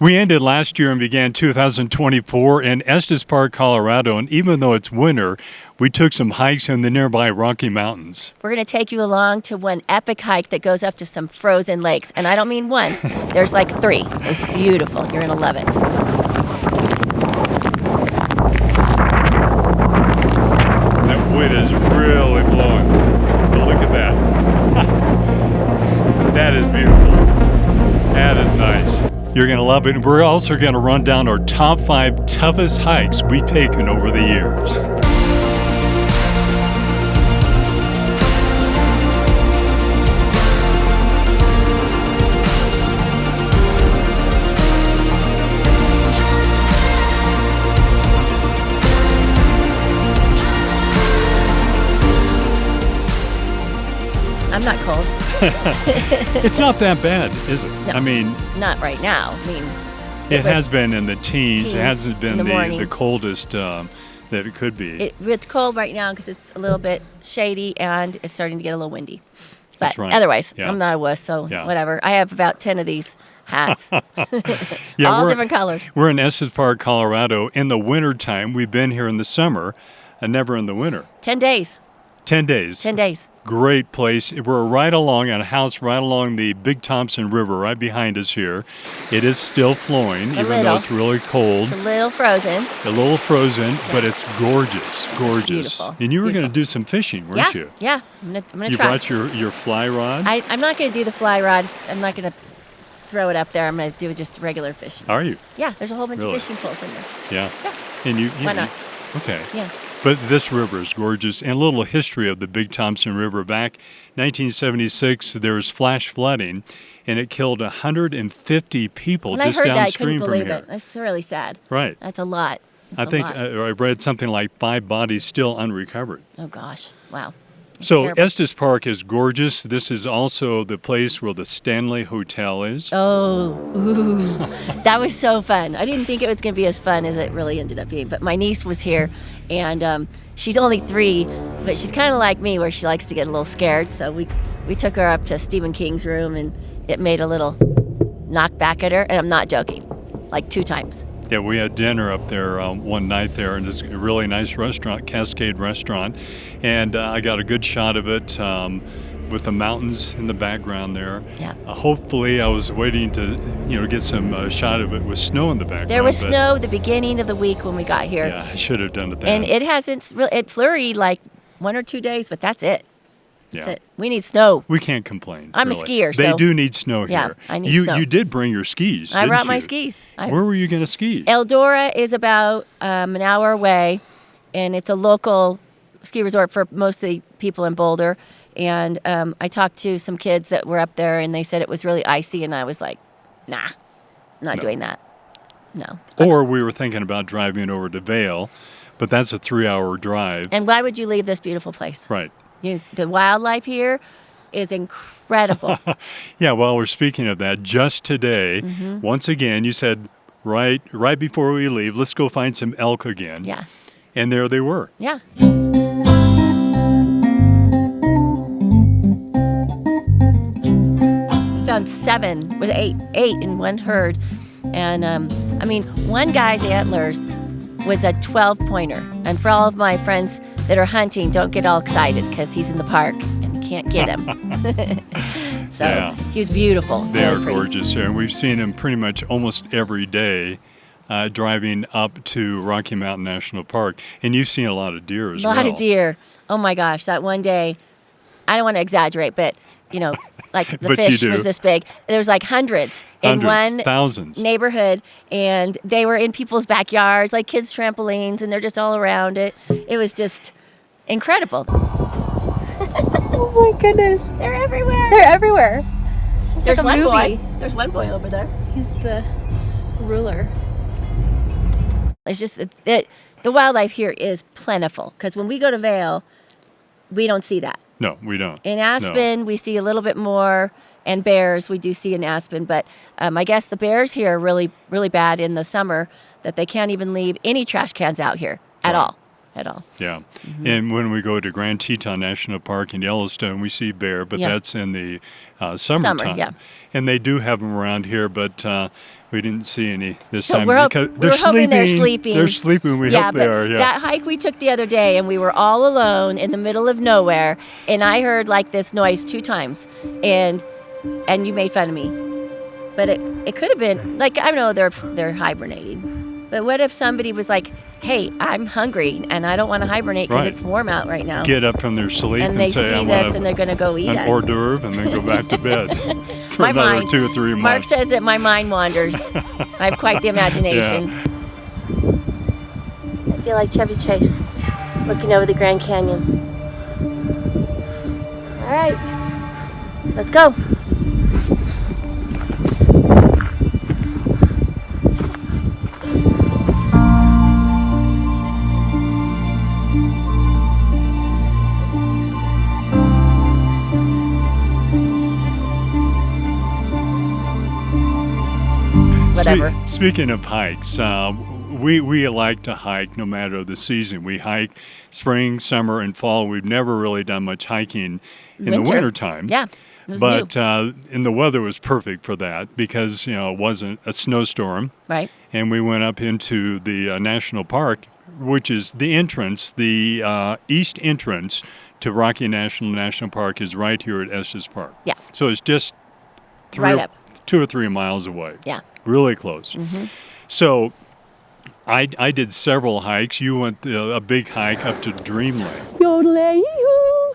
We ended last year and began 2024 in Estes Park, Colorado, and even though it's winter, we took some hikes in the nearby Rocky Mountains. We're going to take you along to one epic hike that goes up to some frozen lakes. And I don't mean one. There's like 3. It's beautiful. You're going to love it. That wind is really blowing. But look at that. That is beautiful. That is nice. You're going to love it. We're also going to run down our top 5 toughest hikes we've taken over the years. I'm not cold. It's not that bad, is it? No, I mean, not right now. I mean, it has been in the teens. It hasn't been the the coldest that it could be. It's cold right now because it's a little bit shady and it's starting to get a little windy. But That's right. otherwise, Yeah. I'm not a wuss, so Yeah. whatever. I have about 10 of these hats. Yeah, all different colors. We're in Estes Park, Colorado. In the wintertime, we've been here in the summer and never in the winter. 10 days. 10 days. 10 days. Great place. We're right along at a house right along the big Thompson River right behind us here. It is still flowing, even though it's really cold. It's a little frozen. A little frozen, but it's gorgeous, gorgeous. Beautiful. And you were going to Beautiful. do some fishing, weren't you? Yeah. I'm gonna You try. brought your fly rod? I'm not going to do the fly rods. I'm not going to throw it up there. I'm going to do just regular fishing. Are you? Yeah, there's a whole bunch Really? of fishing poles in there. Yeah. Yeah. And you Why not? Okay. Yeah. But this river is gorgeous. And a little history of the Big Thompson River. Back 1976, there was flash flooding, and it killed 150 people When I just heard that, I downstream couldn't from believe here. it. That's really sad. Right. That's a lot. I That's a think lot. I read something like 5 bodies still unrecovered. Oh, gosh. Wow. That's So terrible. Estes Park is gorgeous. This is also the place where the Stanley Hotel is. Oh, ooh. That was so fun. I didn't think it was going to be as fun as it really ended up being. But my niece was here, and she's only 3, but she's kind of like me where she likes to get a little scared. So we took her up to Stephen King's room, and it made a little knock back at her. And I'm not joking, like 2 times. Yeah, we had dinner up there one night there in this really nice restaurant, Cascade Restaurant, and I got a good shot of it with the mountains in the background there. Yeah. Hopefully, I was waiting to get some shot of it with snow in the background. There was but, snow the beginning of the week when we got here. Yeah, I should have done it then. And it hasn't really, it flurried like 1 or 2 days, but that's it. That's yeah. it. We need snow. We can't complain. I'm a really. skier, They so- do need snow Yeah, here. I need snow. You did bring your skis, I didn't brought my you? skis. Where were you going to ski? Eldora is about an hour away, and it's a local ski resort for most of the people in Boulder. And I talked to some kids that were up there, and they said it was really icy, and I was like, nah, I'm not doing that. No. Or we were thinking about driving over to Vail, but that's a 3-hour drive. And why would you leave this beautiful place? Right. The wildlife here is incredible. Yeah, well, we're speaking of that just today. Mm-hmm. Once again, you said right before we leave, let's go find some elk again. Yeah. And there they were. Yeah. We found 7, was 8 in one herd. And one guy's antlers was a 12-pointer. And for all of my friends that are hunting, don't get all excited because he's in the park and you can't get him. So Yeah. he was beautiful. They really are pretty. gorgeous here. And we've seen them pretty much almost every day driving up to Rocky Mountain National Park. And you've seen a lot of deer as A well. lot of deer. Oh my gosh, that one day, I don't want to exaggerate, but like the But you fish do. was this big. There was like hundreds in one thousands. neighborhood, and they were in people's backyards, like kids' trampolines, and they're just all around it. It was just incredible. Oh my goodness. They're everywhere. They're everywhere. It's There's like a one movie. boy. There's one boy over there. He's the ruler. It's just that the wildlife here is plentiful because when we go to Vail, we don't see that. No, we don't. In Aspen, we see a little bit more, and bears we do see in Aspen. But I guess the bears here are really, really bad in the summer that they can't even leave any trash cans out here at Right. all. At all. Yeah. And when we go to Grand Teton National Park in Yellowstone, we see bear, but Yeah. that's in the summertime. yeah. And they do have them around here, but We didn't see any this So time we're because hoping they're sleeping. They're sleeping. We yeah, hope but they are. Yeah. that hike we took the other day, and we were all alone in the middle of nowhere, and I heard like this noise 2 times, and you made fun of me. But it could have been like, I know they're hibernating, but what if somebody was like, "Hey, I'm hungry and I don't want to hibernate because Right. it's warm out right now," Get up from their sleep and they say, see "I this want and they're gonna go eat an us. hors d'oeuvre," and then go back to bed for My another mind. 2 or 3 Mark months. says that my mind wanders. I have quite the imagination. I feel like Chevy Chase looking over the Grand Canyon. All right, let's go. Whatever. Speaking of hikes, we like to hike no matter the season. We hike spring, summer, and fall. We've never really done much hiking in the wintertime. Yeah, it was But new. and the weather was perfect for that because it wasn't a snowstorm. Right. And we went up into the national park, which is the entrance, the east entrance to Rocky National Park is right here at Estes Park. Yeah. So it's just Right up. 2 or 3 miles away. Yeah. Really close. Mm-hmm. So I did several hikes. You went a big hike up to Dream Lake. Yodelay-hoo,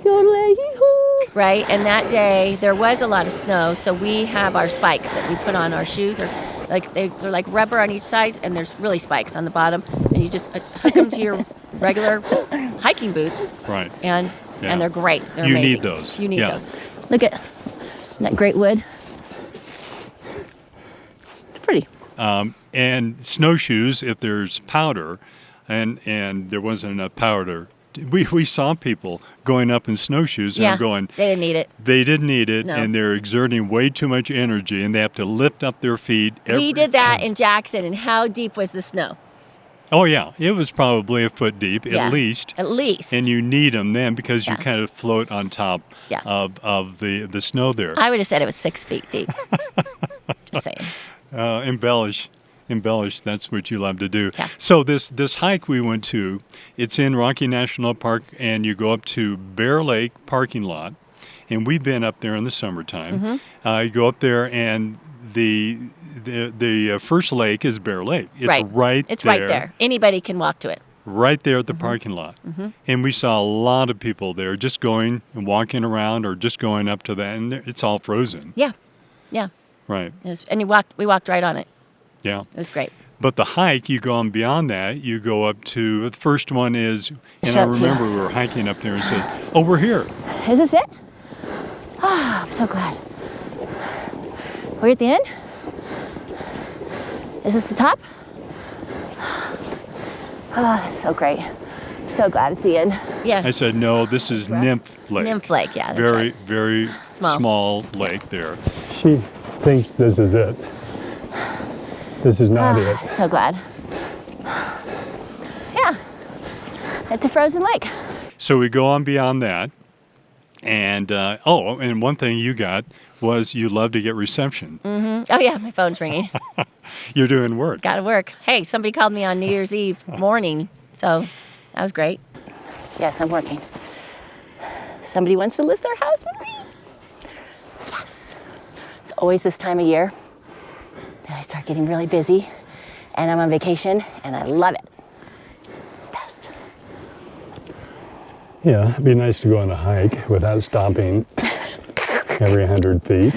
yodelay-hoo. Right, and that day there was a lot of snow, so we have our spikes that we put on our shoes, or like they're like rubber on each side, and there's really spikes on the bottom, and you just hook them to your regular hiking boots, Right. and Yeah. they're great. They're You amazing. need those. You need Yeah. those. Look at that great wood. It's pretty. And snowshoes, if there's powder, and there wasn't enough powder, we saw people going up in snowshoes and Yeah, I'm going, they didn't need it. they didn't need it, No. and they're exerting way too much energy, and they have to lift up their feet. We did that in Jackson, and how deep was the snow? Oh, yeah. It was probably a foot deep, Yeah. at least. At least. And you need them then because you Yeah. kind of float on top Yeah. of the snow there. I would have said it was 6 feet deep. Just saying. Embellish, that's what you love to do. Yeah. So this hike we went to, it's in Rocky National Park, and you go up to Bear Lake parking lot, and we've been up there in the summertime. Mm-hmm. You go up there, and the first lake is Bear Lake. It's right It's there. right there. Anybody can walk to it. Right there at the parking lot. And we saw a lot of people there just going and walking around or just going up to that, and it's all frozen. Yeah. Yeah. Right. And we walked right on it. Yeah. It was great. But the hike, you go on beyond that, you go up to, the first one is, and I Shut remember we were hiking up there and said, oh, we're here. Is this it? Ah, I'm so glad. We're at the end? Is this the top? Ah, so great. So glad it's the end. Yeah. I said, no, this is Nymph Lake. Nymph Lake, yeah. That's Very, right. very Small. small lake there. She thinks this is it. This is not it. So glad. Yeah. It's a frozen lake. So we go on beyond that. And, and one thing you got was you love to get reception. Oh, yeah, my phone's ringing. You're doing work. Gotta work. Hey, somebody called me on New Year's Eve morning, so that was great. Yes, I'm working. Somebody wants to list their house with me. Yes. It's always this time of year that I start getting really busy, and I'm on vacation, and I love it. Best. Yeah, it'd be nice to go on a hike without stopping every 100 feet.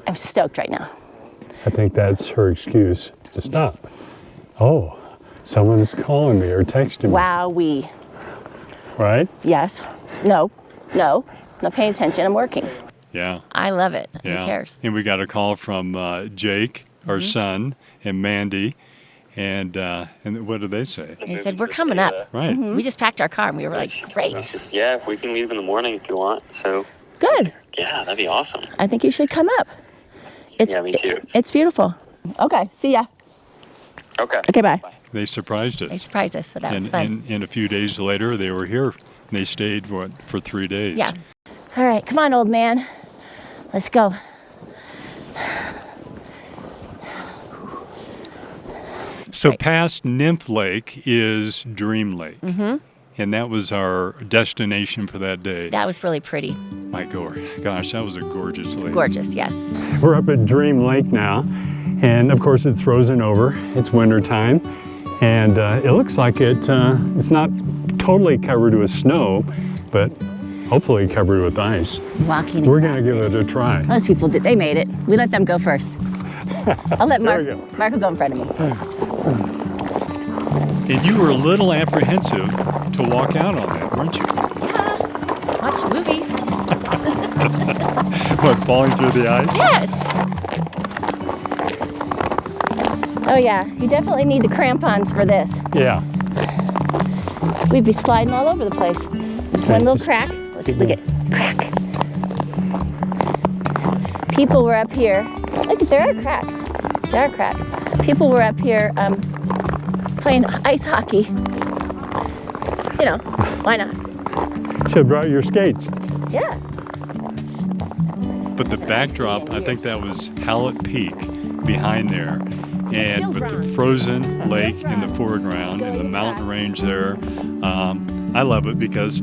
I'm stoked right now. I think that's her excuse to stop. Oh, someone's calling me or texting me, Wowee. right? Yes. No, not paying attention. I'm working. Yeah. I love it. Yeah. Who cares? And we got a call from Jake, our son, and Mandy. And what did they say? They said, we're coming up. Right. We just packed our car, and we were like, great. Just, yeah, if we can leave in the morning if you want. So, Good. yeah, that'd be awesome. I think you should come up. Yeah, me too. It's beautiful. Okay, see ya. Okay. Okay, bye. They surprised They us. surprised us, so that was fun. And a few days later, they were here. And they stayed, for 3 days? Yeah. All right, come on, old man. Let's go. So Right. past Nymph Lake is Dream Lake. Mm-hmm. And that was our destination for that day. That was really pretty. My gosh, that was a gorgeous lake. Gorgeous, yes. We're up at Dream Lake now, and of course it's frozen over. It's winter time, and it looks like it's not totally covered with snow, but hopefully covered with ice. Walking We're across gonna give it. it a try. Those people did. They made it. We let them go first. I'll let There Mark. we go. Mark will go in front of me. And you were a little apprehensive to walk out on that, weren't you? Yeah. Watch movies. What, falling through the ice? Yes. Oh yeah, you definitely need the crampons for this. Yeah. We'd be sliding all over the place. Just one little crack. Look at crack. People were up here. Look, there are cracks. There are cracks. People were up here playing ice hockey. You know, why not? Should have brought your skates. Yeah. But the backdrop, I think that was Hallett Peak behind there. And with the frozen lake in the foreground and the mountain range there. I love it because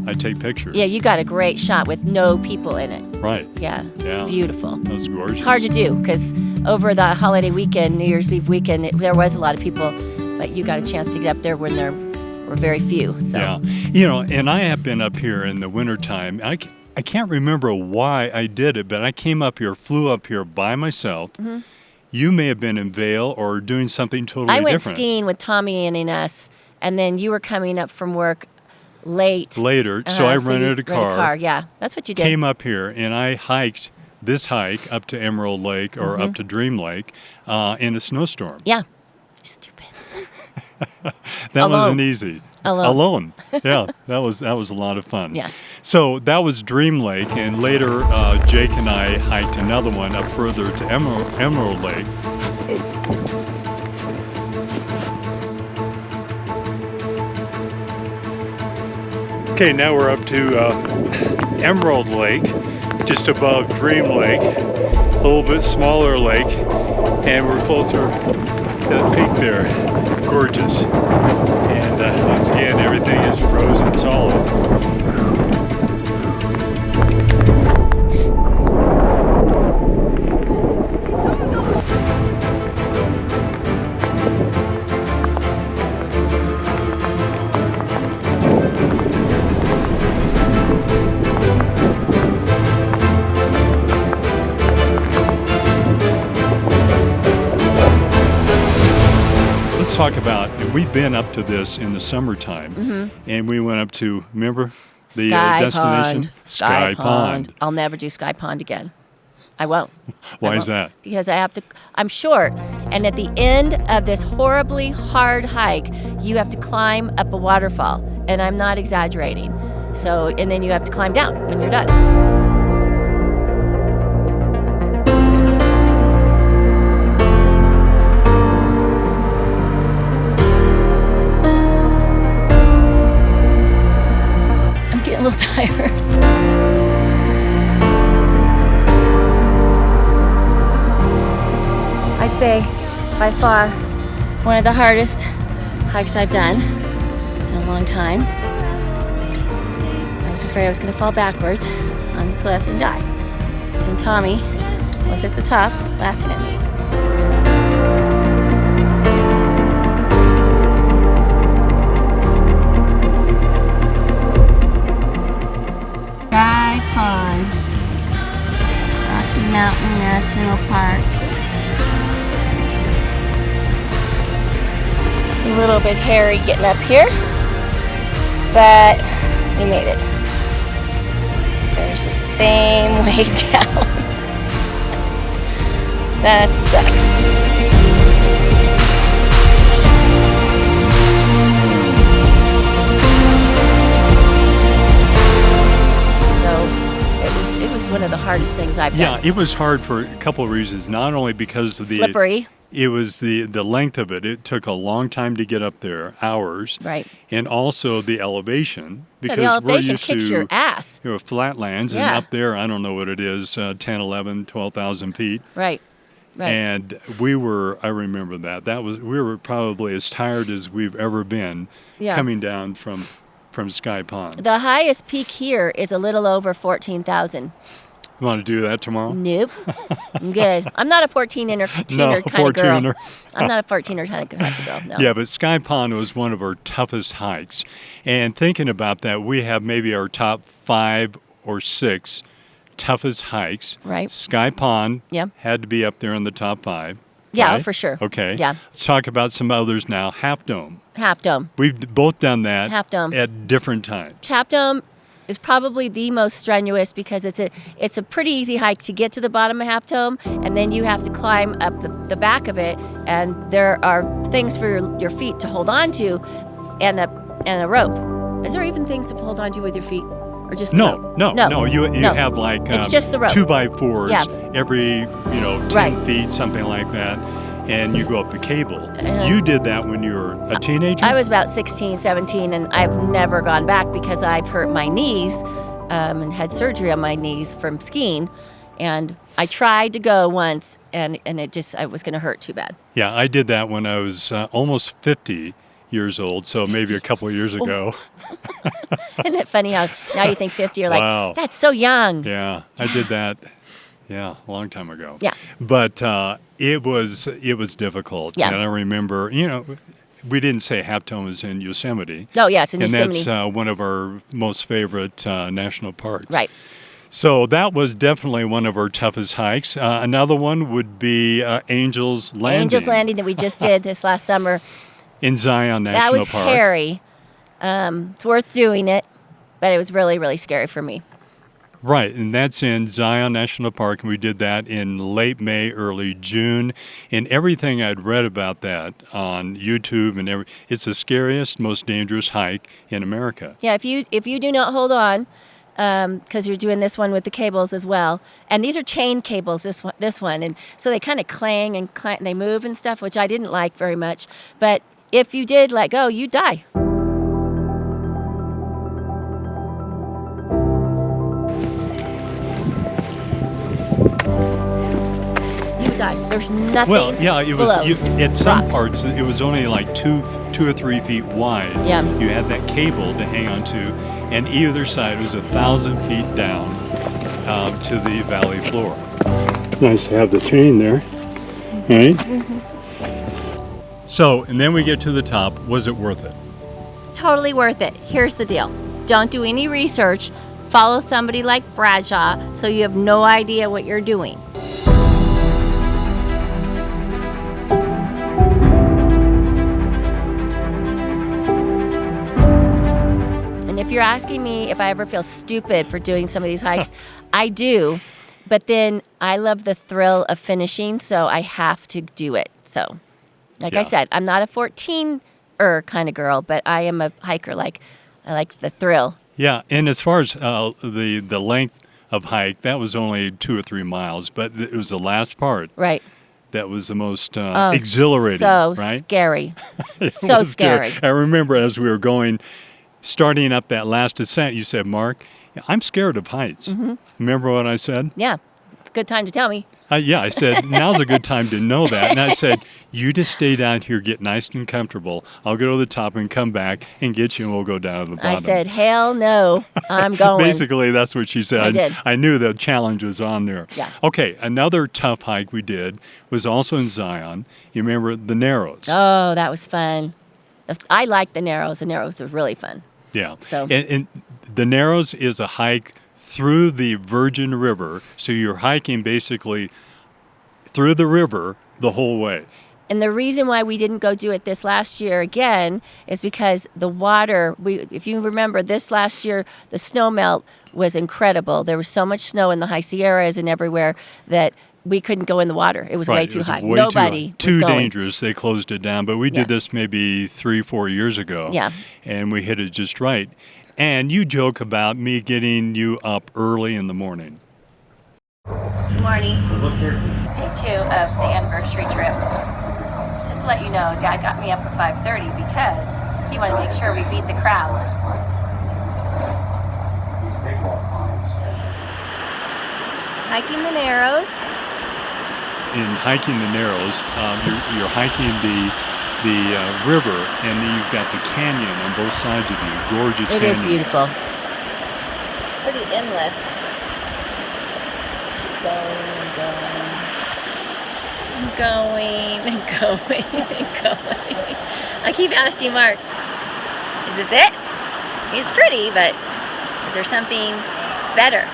I take pictures. Yeah, you got a great shot with no people in it. Right. Yeah, Yeah. it's beautiful. That was gorgeous. Hard to do because over the holiday weekend, New Year's Eve weekend, there was a lot of people, but you got a chance to get up there when there were very few. So. Yeah. You know, and I have been up here in the wintertime. I can't remember why I did it, but I came up here, flew up here by myself. Mm-hmm. You may have been in Vail or doing something totally I went different. skiing with Tommy and Ines, and then you were coming up from work late. Later, so I you rented a rent a car. car. Yeah, that's what you did. Came up here and I hiked this hike up to Emerald Lake or up to Dream Lake in a snowstorm. Yeah. Stupid. That Alone. wasn't easy. Alone. Yeah, that was a lot of fun. Yeah. So that was Dream Lake, and later Jake and I hiked another one up further to Emerald Lake. Okay, now we're up to Emerald Lake, just above Dream Lake, a little bit smaller lake, and we're closer to the peak there. Gorgeous. And once again, everything is frozen solid. Let's talk about, we've been up to this in the summertime, and we went up to, remember the Sky destination? Pond. Sky Pond. I'll never do Sky Pond again. I won't. Why is that? Because I have to, I'm short. And at the end of this horribly hard hike, you have to climb up a waterfall. And I'm not exaggerating. So, and then you have to climb down when you're done. I'm getting a little tired. I'd say by far one of the hardest hikes I've done in a long time. I was afraid I was going to fall backwards on the cliff and die. And Tommy was at the top laughing at me. Sky Pond, Rocky Mountain National Park. A little bit hairy getting up here, but we made it. There's the same way down. That sucks. So it was one of the hardest things I've Yeah, done. it was hard for a couple of reasons. Not only because of the Slippery. It was the length of it. It took a long time to get up there, hours. Right. And also the elevation. Yeah, Because the elevation we're used kicks to your ass. flatlands, and Yeah. up there, I don't know what it is, 10, 11, 12,000 feet. Right. Right. And I remember we were probably as tired as we've ever been coming down from Sky Pond. The highest peak here is a little over 14,000. You want to do that tomorrow? Nope. I'm good. I'm not a 14er kind of girl. I'm not a 14er kind of girl, no. Yeah, but Sky Pond was one of our toughest hikes. And thinking about that, we have maybe our top 5 or 6 toughest hikes. Right. Sky Pond Yeah. had to be up there in the top 5. Yeah, right? for sure. Okay. Yeah. Let's talk about some others now. Half Dome. Half Dome. We've both done that Half Dome. at different times. Half Dome is probably the most strenuous because it's a pretty easy hike to get to the bottom of Half Dome, and then you have to climb up the back of it, and there are things for your feet to hold on to, and a rope. Is there even things to hold on to with your feet, or just the rope? No. You have like it's just the rope. 2x4s every 10 Right. feet, something like that, and you go up the cable. You did that when you were a teenager? I was about 16, 17, and I've never gone back because I've hurt my knees and had surgery on my knees from skiing. And I tried to go once, and I was going to hurt too bad. Yeah, I did that when I was almost 50 years old, so maybe a couple of years ago. Isn't it funny how now you think 50, you're like, Wow. that's so young. Yeah, I did that. Yeah, a long time ago. Yeah. But it was difficult. Yeah. And I remember, we didn't say Half Dome was in Yosemite. Oh, yeah, it's in and Yosemite. that's one of our most favorite national parks. Right. So that was definitely one of our toughest hikes. Another one would be Angel's Landing. Angel's Landing that we just did this last summer. In Zion National That was Park. hairy. It's worth doing it, but it was really, really scary for me. Right, and that's in Zion National Park, and we did that in late May, early June. And everything I'd read about that on YouTube it's the scariest, most dangerous hike in America. Yeah, if you do not hold on, because you're doing this one with the cables as well, and these are chain cables. This one, and so they kind of clang and they move and stuff, which I didn't like very much. But if you did let go, you die. Die. There's nothing. Well, yeah, it was. Below. At some Rocks. parts, it was only like two or 3 feet wide. Yeah. You had that cable to hang on to, and either side was 1,000 feet down to the valley floor. Nice to have the chain there, right? Mm-hmm. So, and then we get to the top. Was it worth it? It's totally worth it. Here's the deal: don't do any research. Follow somebody like Bradshaw, so you have no idea what you're doing. If you're asking me if I ever feel stupid for doing some of these hikes, I do. But then I love the thrill of finishing, so I have to do it. So, like I said, I'm not a 14er kind of girl, but I am a hiker. I like the thrill. Yeah, and as far as the length of hike, that was only 2 or 3 miles, but it was the last part. Right. That was the most exhilarating, so right? Scary. So scary. I remember as we were starting up that last descent, you said, Mark, I'm scared of heights. Mm-hmm. Remember what I said? Yeah. It's a good time to tell me. I said, now's a good time to know that. And I said, you just stay down here, get nice and comfortable. I'll go to the top and come back and get you, and we'll go down to the bottom. I said, hell no, I'm going. Basically, that's what she said. I did. I knew the challenge was on there. Yeah. Okay, another tough hike we did was also in Zion. You remember the Narrows? Oh, that was fun. I liked the Narrows. The Narrows were really fun. Yeah. So. And the Narrows is a hike through the Virgin River. So you're hiking basically through the river the whole way. And the reason why we didn't go do it this last year again is because the water, if you remember this last year, the snow melt was incredible. There was so much snow in the high Sierras and everywhere that we couldn't go in the water. It was way too high. Nobody was too going. dangerous. They closed it down. But we did this maybe 3-4 years ago. Yeah. And we hit it just right. And you joke about me getting you up early in the morning. Good morning. Day 2 of the anniversary trip. Just to let you know, Dad got me up at 5:30 because he wanted to make sure we beat the crowds. Hiking the Narrows. in hiking the Narrows, you're hiking the river, and then you've got the canyon on both sides of you. Gorgeous It canyon. is beautiful. Pretty endless. Going. I keep asking Mark, is this it? It's pretty, but is there something better?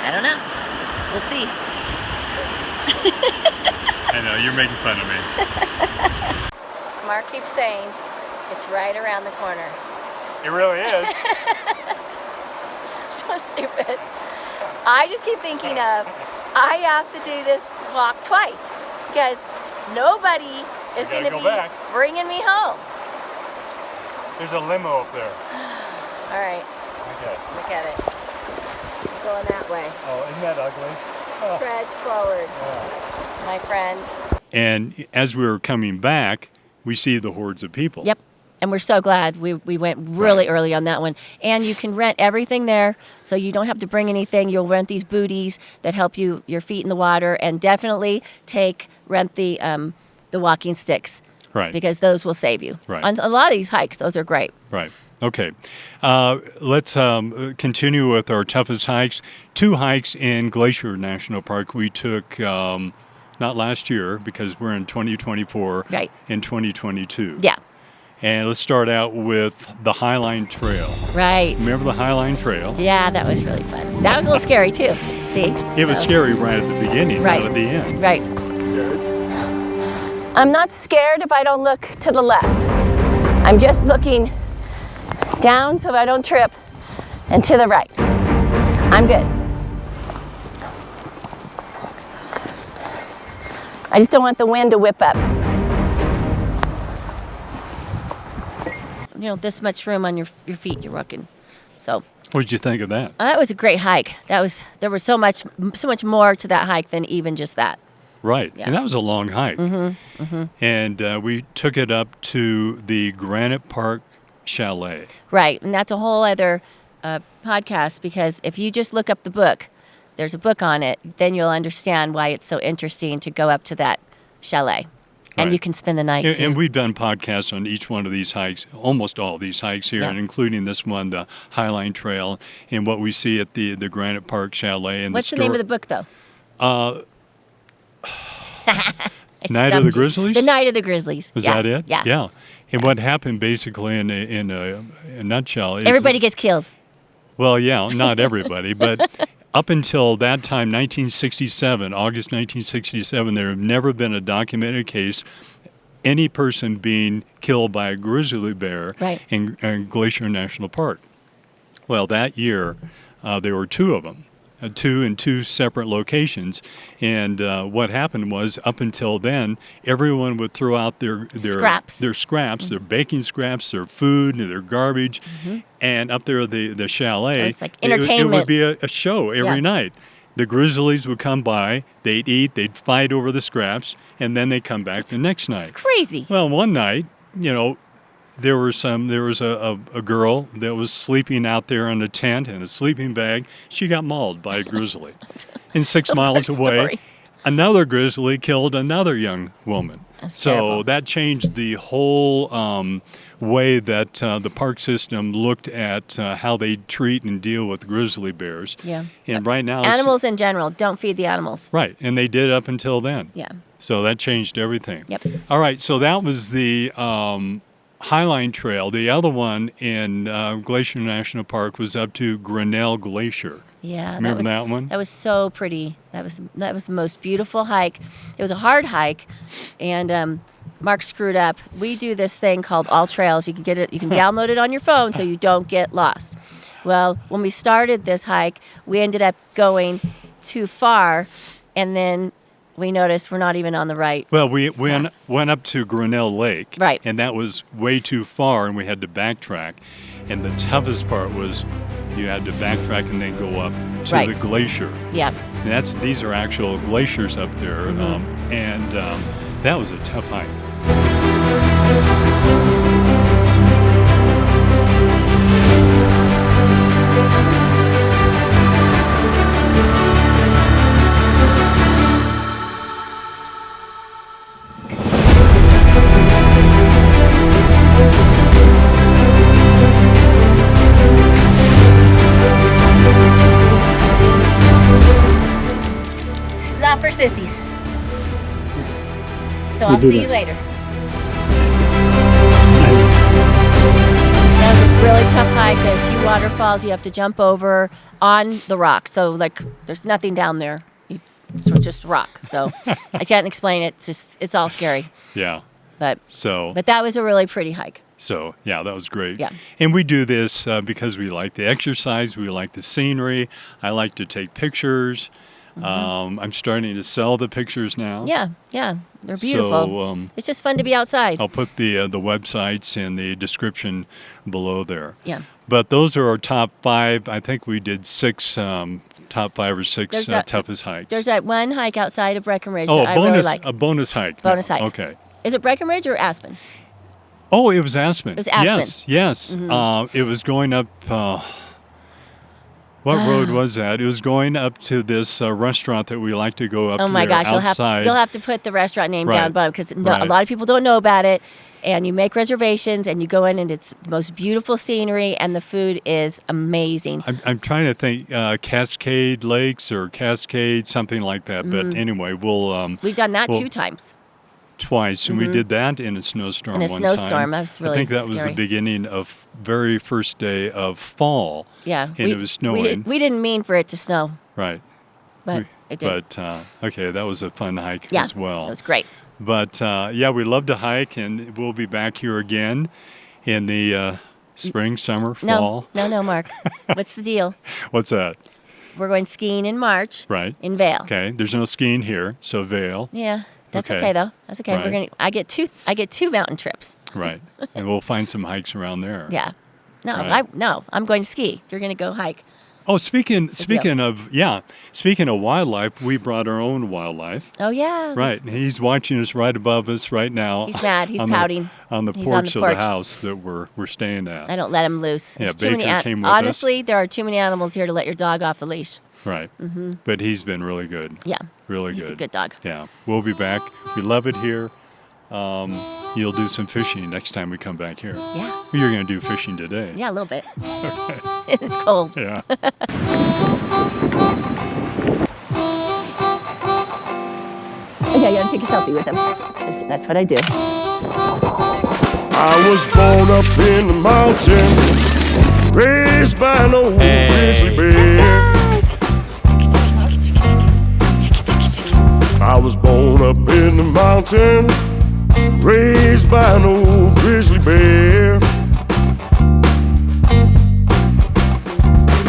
I don't know. We'll see. I know, you're making fun of me. Mark keeps saying it's right around the corner. It really is. So stupid. I just keep thinking of, I have to do this walk twice because nobody is going to go be back. bringing me home. There's a limo up there. All right, Okay. look at it. Going that way. Oh, isn't that ugly? Tread forward, my friend. And as we were coming back, we see the hordes of people. Yep. And we're so glad we went really early on that one. And you can rent everything there, so you don't have to bring anything. You'll rent these booties that help you your feet in the water, and definitely rent the walking sticks. Right. Because those will save you. Right. On a lot of these hikes, those are great. Right. Okay. Let's continue with our toughest hikes. 2 hikes in Glacier National Park we took not last year because we're in 2024. Right. In 2022. Yeah. And let's start out with the Highline Trail. Right. Remember the Highline Trail? Yeah, that was really fun. That was a little scary too. See? It was scary right at the beginning, Right. not at the end. Right. I'm not scared if I don't look to the left. I'm just looking down so I don't trip, and to the right. I'm good. I just don't want the wind to whip up. You know, this much room on your feet you're walking. So What did you think of that? that was a great hike. There was so much more to that hike than even just that. Right. Yeah. And that was a long hike. And we took it up to the Granite Park Chalet. Right, and that's a whole other podcast because if you just look up the book, there's a book on it, then you'll understand why it's so interesting to go up to that chalet. And Right. you can spend the night And, too. and we've done podcasts on each one of these hikes, almost all these hikes here, Yeah. and including this one, the Highline Trail, and what we see at the Granite Park Chalet. And What's the name of the book, though? I Night of stumped the you. Grizzlies? The Night of the Grizzlies. Was Yeah, that it? Yeah. Yeah. And what happened basically in a nutshell is Everybody gets killed. well, yeah, not everybody, but up until that time, 1967, August 1967, there have never been a documented case any person being killed by a grizzly bear Right. in Glacier National Park. Well, that year, there were 2 of them. 2 in 2 separate locations, and what happened was, up until then, everyone would throw out their Scraps. their baking scraps, their food, their garbage, and up there at the chalet, It was like it would entertainment. be a show every Yeah. night. The grizzlies would come by, they'd eat, they'd fight over the scraps, and then they'd come back the next night. It's crazy. Well, one night, there was a girl that was sleeping out there in a tent in a sleeping bag. She got mauled by a grizzly. And 6 It's a miles poor away, story. another grizzly killed another young woman. That's So terrible. that changed the whole way that the park system looked at how they treat and deal with grizzly bears. Yeah. And right now, it's- Animals in general, don't feed the animals. right, and they did up until then. Yeah. So that changed everything. Yep. All right, so that was the Highline Trail. The other one in Glacier National Park was up to Grinnell Glacier. Yeah, Remember that one? That was so pretty. That was the most beautiful hike. It was a hard hike, and Mark screwed up. We do this thing called All Trails. You can get it. You can download it on your phone so you don't get lost. Well, when we started this hike, we ended up going too far, and then we noticed we're not even on the right. Well, we went up to Grinnell Lake, Right. and that was way too far, and we had to backtrack. And the toughest part was you had to backtrack and then go up to Right. the glacier. Yeah. And these are actual glaciers up there, and that was a tough hike. not for sissies. So We'll I'll do see you that. later. That was a really tough hike. There are a few waterfalls you have to jump over on the rock. So like, there's nothing down there. It's just rock. So I can't explain it. It's all scary. Yeah. But So that was a really pretty hike. So, yeah, that was great. Yeah. And we do this because we like the exercise, we like the scenery. I like to take pictures. I'm starting to sell the pictures now. Yeah, they're beautiful. So, it's just fun to be outside. I'll put the websites in the description below there. Yeah. But those are our top 5. I think we did 6, top 5 or 6 There's that- toughest hikes. There's that one hike outside of Breckenridge oh, that I really bonus, like. a bonus hike. Bonus now. hike. Okay. Is it Breckenridge or Aspen? Oh, it was Aspen. It was Aspen. Yes. It was going up. What road was that? It was going up to this restaurant that we like to go up to. Oh my there gosh, outside. you'll have to put the restaurant name down Right. below because a Right. lot of people don't know about it. And you make reservations and you go in and it's the most beautiful scenery and the food is amazing. I'm trying to think Cascade Lakes or Cascade, something like that. But anyway, we'll. We've done that well, 2 times. Twice, and we did that in a snowstorm. In a one snowstorm. time. That was I really think that was scary. the beginning of very first day of fall. Yeah. And it was snowing. We didn't mean for it to snow, Right. but it did. But okay, that was a fun hike Yeah, as well. that was great. But yeah, we love to hike, and we'll be back here again in the spring, summer, fall. No, Mark. What's the deal? What's that? We're going skiing in March. Right. In Vail. Okay. There's no skiing here, so Vail. Yeah, that's Okay. okay though. That's okay. Right. I get two mountain trips. Right. And we'll find some hikes around there. Yeah. No, Right. I'm going to ski. You're going to go hike. Oh, speaking deal. of wildlife, we brought our own wildlife. Oh yeah. Right. And he's watching us right above us right now. He's mad. He's on pouting. On the He's porch on the of porch. the house that we're staying at. I don't let him loose. Yeah, There's too many Baker came with us. Honestly, there are too many animals here to let your dog off the leash. Right. But he's been really good. Yeah. Really He's good. a good dog. Yeah. We'll be back. We love it here. You'll do some fishing next time we come back here. Yeah. You're going to do fishing today. Yeah, a little bit. It's cold. Yeah. Okay, I gotta take a selfie with them. That's what I do. I was born up in the mountain, raised by an old grizzly bear. I was born up in the mountain, raised by an old grizzly bear.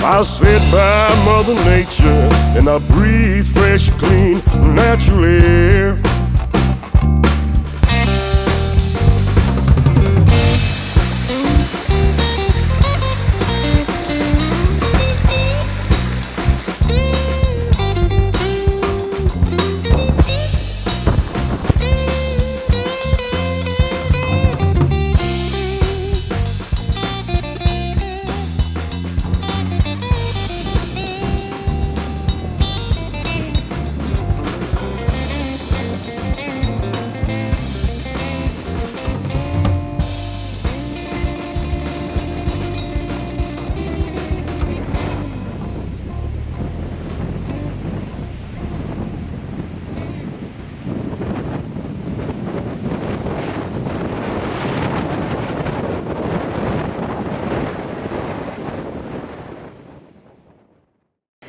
I was fed by Mother Nature, and I breathe fresh, clean, natural air.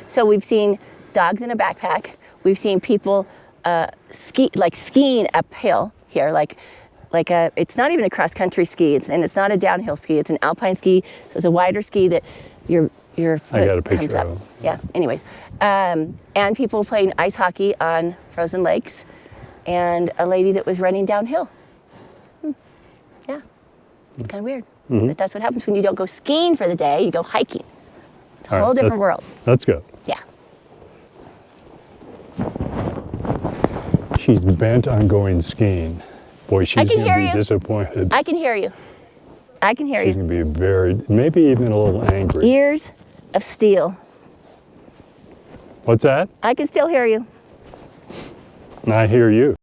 So we've seen dogs in a backpack. We've seen people skiing uphill here, it's not even a cross country ski, and it's not a downhill ski. It's an alpine ski. So it's a wider ski that your foot I got a comes picture up. of it. Yeah. Anyways, and people playing ice hockey on frozen lakes, and a lady that was running downhill. Yeah, it's kind of weird. But that's what happens when you don't go skiing for the day. You go hiking. It's a All right, whole different let's- world. Let's go. Yeah. She's bent on going skiing. Boy, she's can going hear to be you. disappointed. I can hear you. I can hear She's you. going to be maybe even a little angry. Ears of steel. What's that? I can still hear you. I hear you.